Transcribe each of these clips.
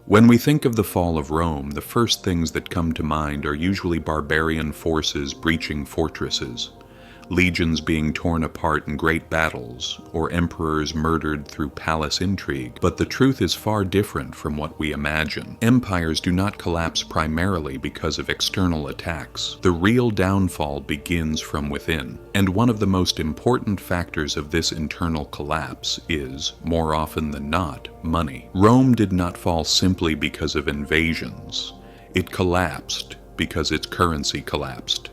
When we think of the fall of Rome, the first things that come to mind are usually barbarian forces breaching fortresses, legions being torn apart in great battles, or emperors murdered through palace intrigue. But the truth is far different from what we imagine. Empires do not collapse primarily because of external attacks. The real downfall begins from within. And one of the most important factors of this internal collapse is, more often than not, money. Rome did not fall simply because of invasions. It collapsed because its currency collapsed,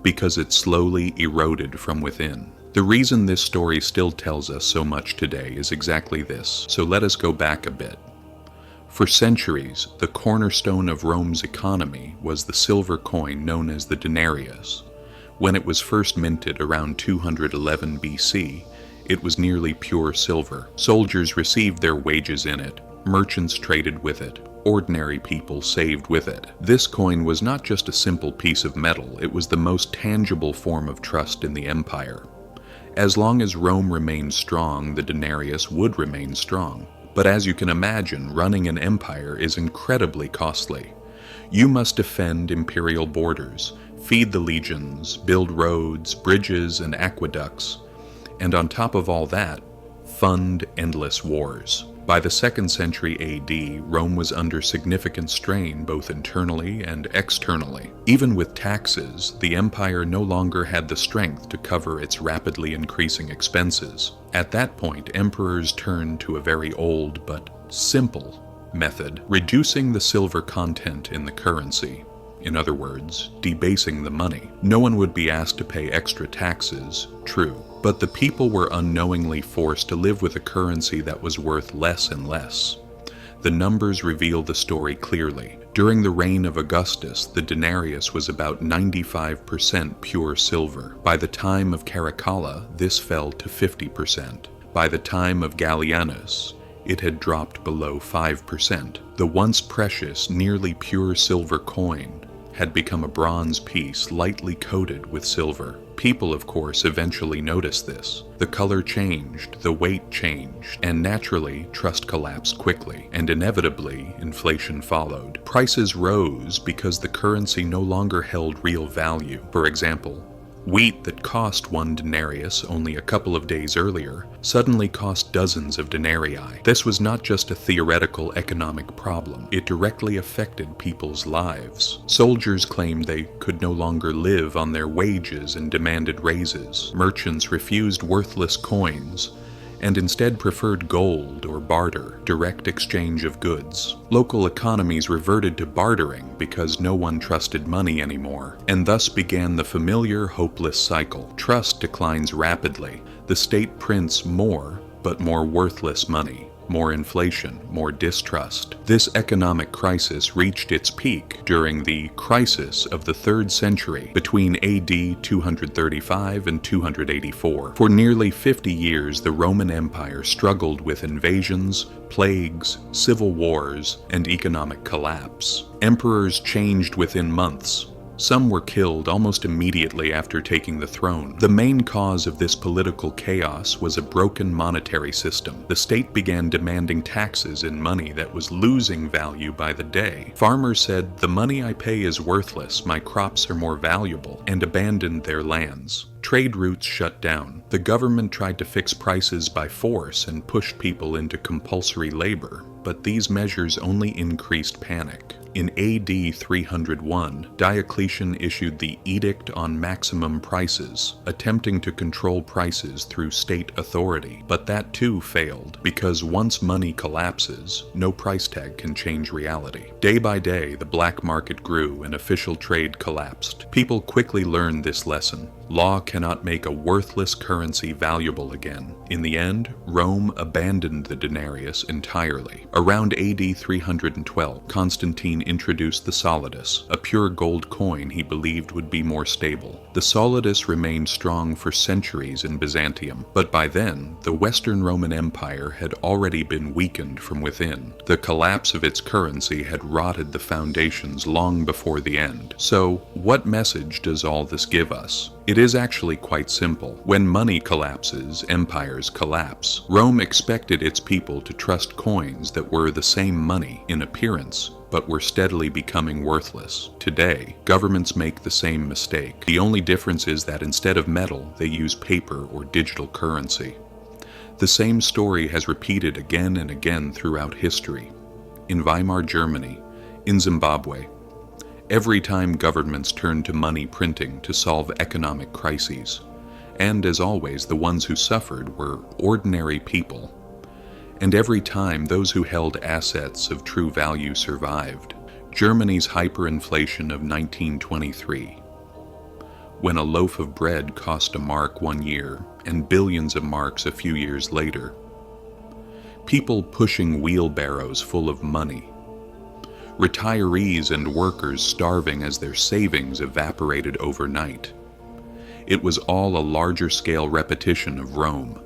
because it slowly eroded from within. The reason this story still tells us so much today is exactly this, so let us go back a bit. For centuries, the cornerstone of Rome's economy was the silver coin known as the denarius. When it was first minted around 211 BC, it was nearly pure silver. Soldiers received their wages in it, merchants traded with it, ordinary people saved with it. This coin was not just a simple piece of metal, it was the most tangible form of trust in the empire. As long as Rome remained strong, the denarius would remain strong. But as you can imagine, running an empire is incredibly costly. You must defend imperial borders, feed the legions, build roads, bridges, and aqueducts, and on top of all that, fund endless wars. By the 2nd century AD, Rome was under significant strain both internally and externally. Even with taxes, the empire no longer had the strength to cover its rapidly increasing expenses. At that point, emperors turned to a very old but simple method, reducing the silver content in the currency. In other words, debasing the money. No one would be asked to pay extra taxes, true, but the people were unknowingly forced to live with a currency that was worth less and less. The numbers reveal the story clearly. During the reign of Augustus, the denarius was about 95% pure silver. By the time of Caracalla, this fell to 50%. By the time of Gallienus, it had dropped below 5%. The once precious, nearly pure silver coin had become a bronze piece lightly coated with silver. People, of course, eventually noticed this. The color changed, the weight changed, and naturally, trust collapsed quickly, and inevitably, inflation followed. Prices rose because the currency no longer held real value. For example, wheat that cost 1 denarius only a couple of days earlier suddenly cost dozens of denarii. This was not just a theoretical economic problem. It directly affected people's lives. Soldiers claimed they could no longer live on their wages and demanded raises. Merchants refused worthless coins and instead preferred gold or barter, direct exchange of goods. Local economies reverted to bartering because no one trusted money anymore, and thus began the familiar hopeless cycle. Trust declines rapidly. The state prints more, but more worthless money. More inflation, more distrust. This economic crisis reached its peak during the crisis of the 3rd century between AD 235 and 284. For nearly 50 years, the Roman Empire struggled with invasions, plagues, civil wars, and economic collapse. Emperors changed within months. Some were killed almost immediately after taking the throne. The main cause of this political chaos was a broken monetary system. The state began demanding taxes in money that was losing value by the day. Farmers said, "The money I pay is worthless, my crops are more valuable," and abandoned their lands. Trade routes shut down. The government tried to fix prices by force and pushed people into compulsory labor, but these measures only increased panic. In AD 301, Diocletian issued the Edict on Maximum Prices, attempting to control prices through state authority. But that too failed, because once money collapses, no price tag can change reality. Day by day, the black market grew and official trade collapsed. People quickly learned this lesson. Law cannot make a worthless currency valuable again. In the end, Rome abandoned the denarius entirely. Around AD 312, Constantine introduced the solidus, a pure gold coin he believed would be more stable. The solidus remained strong for centuries in Byzantium, but by then, the Western Roman Empire had already been weakened from within. The collapse of its currency had rotted the foundations long before the end. So, what message does all this give us? It is actually quite simple. When money collapses, empires collapse. Rome expected its people to trust coins that were the same money in appearance, but were steadily becoming worthless. Today, governments make the same mistake. The only difference is that instead of metal, they use paper or digital currency. The same story has repeated again and again throughout history. In Weimar Germany, in Zimbabwe, every time governments turned to money printing to solve economic crises. And as always, the ones who suffered were ordinary people. And every time those who held assets of true value survived. Germany's hyperinflation of 1923, when a loaf of bread cost a mark 1 year and billions of marks a few years later. People pushing wheelbarrows full of money. Retirees and workers starving as their savings evaporated overnight. It was all a larger-scale repetition of Rome.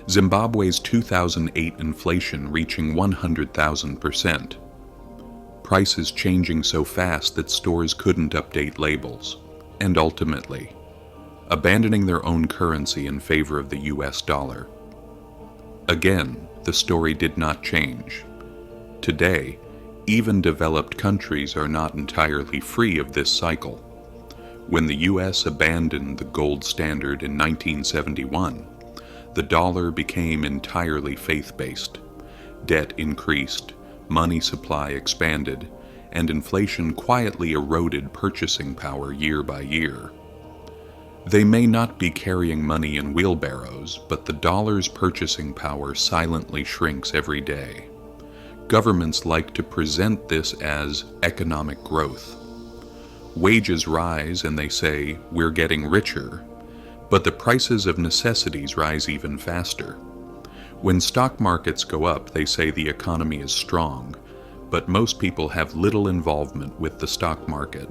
Zimbabwe's 2008 inflation reaching 100,000%. Prices changing so fast that stores couldn't update labels. And ultimately, abandoning their own currency in favor of the US dollar. Again, the story did not change. Today, even developed countries are not entirely free of this cycle. When the US abandoned the gold standard in 1971, the dollar became entirely faith-based. Debt increased, money supply expanded, and inflation quietly eroded purchasing power year by year. They may not be carrying money in wheelbarrows, but the dollar's purchasing power silently shrinks every day. Governments like to present this as economic growth. Wages rise and they say, we're getting richer, but the prices of necessities rise even faster. When stock markets go up, they say the economy is strong, but most people have little involvement with the stock market.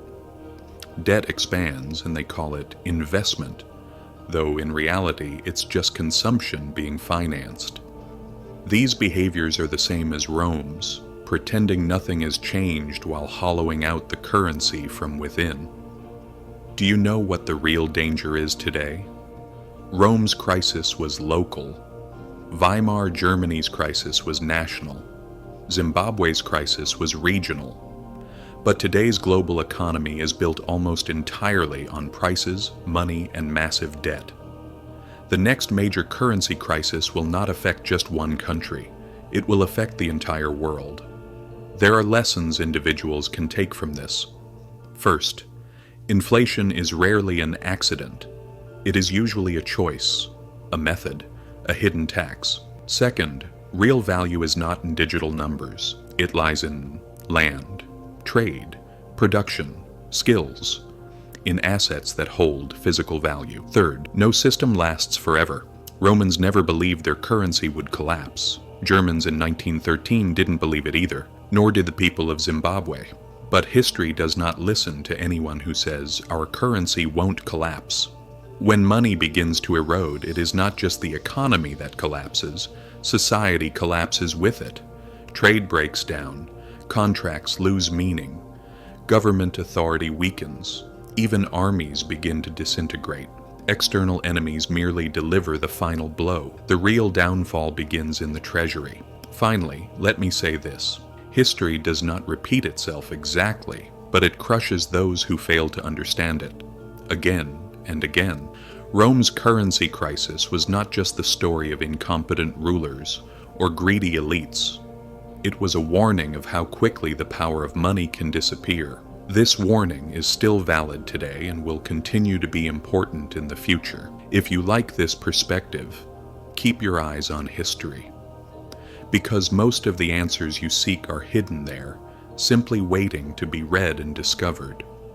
Debt expands and they call it investment, though in reality it's just consumption being financed. These behaviors are the same as Rome's, pretending nothing has changed while hollowing out the currency from within. Do you know what the real danger is today? Rome's crisis was local. Weimar Germany's crisis was national. Zimbabwe's crisis was regional. But today's global economy is built almost entirely on prices, money, and massive debt. The next major currency crisis will not affect just one country. It will affect the entire world. There are lessons individuals can take from this. First, inflation is rarely an accident. It is usually a choice, a method, a hidden tax. Second, real value is not in digital numbers. It lies in land, trade, production, skills, in assets that hold physical value. Third, no system lasts forever. Romans never believed their currency would collapse. Germans in 1913 didn't believe it either, nor did the people of Zimbabwe. But history does not listen to anyone who says our currency won't collapse. When money begins to erode, it is not just the economy that collapses, society collapses with it. Trade breaks down, contracts lose meaning, government authority weakens, even armies begin to disintegrate. External enemies merely deliver the final blow. The real downfall begins in the treasury. Finally, let me say this. History does not repeat itself exactly, but it crushes those who fail to understand it. Again and again. Rome's currency crisis was not just the story of incompetent rulers or greedy elites. It was a warning of how quickly the power of money can disappear. This warning is still valid today and will continue to be important in the future. If you like this perspective, keep your eyes on history. Because most of the answers you seek are hidden there, simply waiting to be read and discovered.